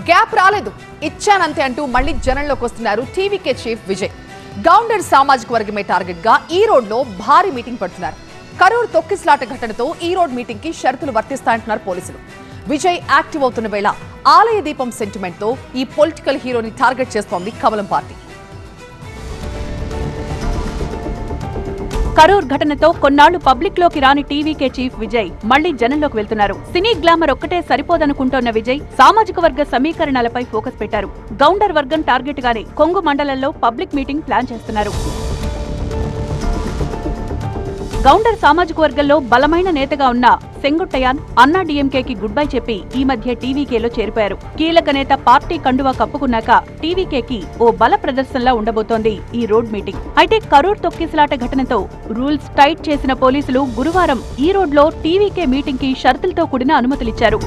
Gap రాలేదు, ఇచ్చానంతే అంటూ మళ్లీ జనంలోకి వస్తున్నారు టీవీకే చీఫ్ విజయ్. గౌండర్ సామాజిక వర్గమే టార్గెట్ గా ఈ రోడ్ లో భారీ మీటింగ్ పెడుతున్నారు. కరూర్ తొక్కిస్లాట ఘటనతో ఈ రోడ్ మీటింగ్ కి షరతులు వర్తిస్తాయంటున్నారు పోలీసులు. విజయ్ యాక్టివ్ అవుతున్న వేళ ఆలయ దీపం సెంటిమెంట్ తో ఈ పొలిటికల్ హీరోని టార్గెట్ చేస్తోంది కమలం పార్టీ. కరూర్ ఘటనతో కొన్నాళ్లు పబ్లిక్ లోకి రాని టీవీకే చీఫ్ విజయ్ మళ్లీ జనంలోకి వెళ్తున్నారు. సినీ గ్లామర్ ఒక్కటే సరిపోదనుకుంటోన్న విజయ్ సామాజిక వర్గ సమీకరణాలపై ఫోకస్ పెట్టారు. గౌండర్ వర్గం టార్గెట్ గానే కొంగు మండలంలో పబ్లిక్ మీటింగ్ ప్లాన్ చేస్తున్నారు. గౌండర్ సామాజిక వర్గంలో బలమైన నేతగా ఉన్న సెంగుట్టయాన్ అన్నా డీఎంకేకి గుడ్ బై చెప్పి ఈ మధ్య టీవీకేలో చేరిపోయారు. కీలక నేత పార్టీ కండువా కప్పుకున్నాక టీవీకేకి ఓ బల ప్రదర్శనలా ఉండబోతోంది ఈ రోడ్ మీటింగ్. అయితే కరూర్ తొక్కిసలాట ఘటనతో రూల్స్ టైట్ చేసిన పోలీసులు గురువారం ఈ రోడ్లో టీవీకే మీటింగ్ కి షరతులతో కూడిన అనుమతులిచ్చారు.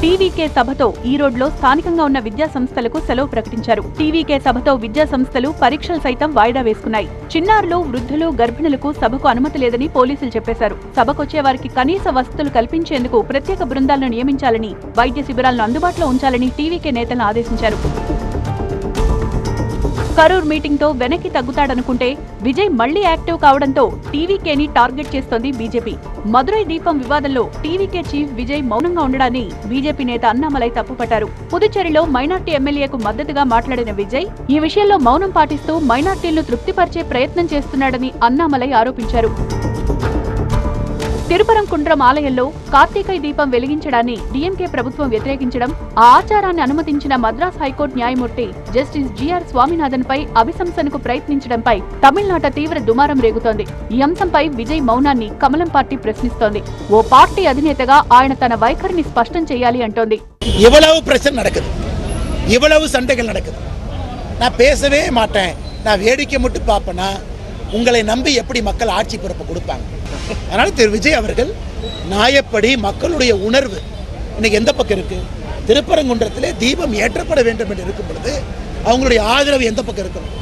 టీవీకే సభతో ఈ రోడ్లో స్థానికంగా ఉన్న విద్యా సంస్థలకు సెలవు ప్రకటించారు. టీవీకే సభతో విద్యా సంస్థలు పరీక్షలు సైతం వాయిదా వేసుకున్నాయి. చిన్నారులు, వృద్ధులు, గర్భిణులకు సభకు అనుమతి లేదని పోలీసులు చెప్పేశారు. సభకొచ్చే వారికి కనీస వసతులు కల్పించేందుకు ప్రత్యేక బృందాలను నియమించాలని, వైద్య శిబిరాలను అందుబాటులో ఉంచాలని టీవీకే నేతలను ఆదేశించారు. కరూర్ మీటింగ్ తో వెనక్కి తగ్గుతాడనుకుంటే విజయ్ మళ్లీ యాక్టివ్ కావడంతో టీవీకేని టార్గెట్ చేస్తోంది బీజేపీ. మదురై దీపం వివాదంలో టీవీకే చీఫ్ విజయ్ మౌనంగా ఉండడాన్ని బీజేపీ నేత అన్నామలై తప్పుపట్టారు. పుదుచ్చేరిలో మైనార్టీ ఎమ్మెల్యేకు మద్దతుగా మాట్లాడిన విజయ్ ఈ విషయంలో మౌనం పాటిస్తూ మైనార్టీలను తృప్తిపరిచే ప్రయత్నం చేస్తున్నాడని అన్నామలై ఆరోపించారు. తిరుపరంకుండ్రం ఆలయంలో కార్తీకై దీపం వెలిగించడాన్ని డీఎంకే ప్రభుత్వం వ్యతిరేకించడం, ఆ ఆచారాన్ని అనుమతించిన మద్రాస్ హైకోర్టు న్యాయమూర్తి జస్టిస్ జిఆర్ స్వామినాథన్ పై అభిశంసనకు ప్రయత్నించడంపై తమిళనాట తీవ్ర దుమారం రేగుతోంది. ఈ అంశంపై విజయ్ మౌనాన్ని కమలం పార్టీ ప్రశ్నిస్తోంది. ఓ పార్టీ అధినేతగా ఆయన తన వైఖరిని స్పష్టం చేయాలి అంటోంది. இவ்வளவு பிரச்சனை நடக்குது, இவ்வளவு சண்டைகள் நடக்குது, நான் பேசவே மாட்டேன், நான் வேடிக்கை மட்டும் பார்ப்பேனா உங்களை நம்பி எப்படி மக்கள் ஆட்சி பொறுப்பு கொடுப்பாங்க? அதனால திரு விஜய் அவர்கள் நியாயப்படி மக்களுடைய உணர்வு இன்னைக்கு எந்த பக்கம் இருக்கு? திருப்பரங்குன்றத்திலே தீபம் ஏற்றப்பட வேண்டும் என்று இருக்கும் பொழுது அவங்களுடைய ஆதரவு எந்த பக்கம் இருக்கணும்?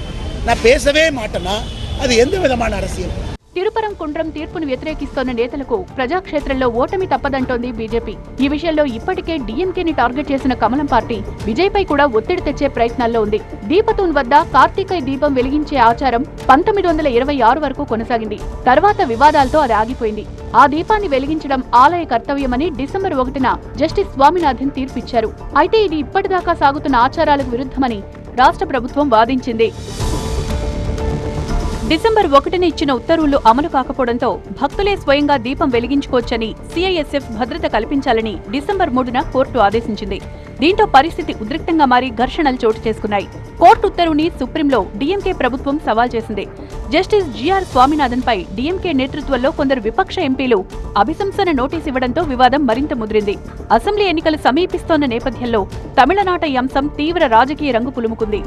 நான் பேசவே மாட்டேன்னா அது எந்த விதமான அரசியல்? తిరుపరంకుండ్రం తీర్పును వ్యతిరేకిస్తోన్న నేతలకు ప్రజాక్షేత్రంలో ఓటమి తప్పదంటోంది బీజేపీ. ఈ విషయంలో ఇప్పటికే డీఎంకేని టార్గెట్ చేసిన కమలం పార్టీ విజయ్ పై కూడా ఒత్తిడి తెచ్చే ప్రయత్నాల్లో ఉంది. దీపతూన్ వద్ద కార్తీకై దీపం వెలిగించే ఆచారం 1926 వరకు కొనసాగింది. తర్వాత వివాదాలతో అది ఆగిపోయింది. ఆ దీపాన్ని వెలిగించడం ఆలయ కర్తవ్యమని డిసెంబర్ 1న జస్టిస్ స్వామినాథన్ తీర్పిచ్చారు. అయితే ఇది ఇప్పటిదాకా సాగుతున్న ఆచారాలకు విరుద్ధమని రాష్ట్ర ప్రభుత్వం వాదించింది. డిసెంబర్ 1న ఇచ్చిన ఉత్తర్వులు అమలు కాకపోవడంతో భక్తులే స్వయంగా దీపం వెలిగించుకోవచ్చని సిఐఎస్ఎఫ్ భద్రత కల్పించాలని డిసెంబర్ 3న కోర్టు ఆదేశించింది. దీంతో పరిస్థితి ఉద్రిక్తంగా మారి ఘర్షణలు చోటు చేసుకున్నాయి. కోర్టు ఉత్తర్వుని సుప్రీంలో డీఎంకే ప్రభుత్వం సవాల్ చేసింది. జస్టిస్ జిఆర్ స్వామినాథన్ పై డీఎంకే నేతృత్వంలో కొందరు విపక్ష ఎంపీలు అభిశంసన నోటీసు ఇవ్వడంతో వివాదం మరింత ముదిరింది. అసెంబ్లీ ఎన్నికలు సమీపిస్తోన్న నేపథ్యంలో తమిళనాట ఈ అంశం తీవ్ర రాజకీయ రంగు పులుముకుంది.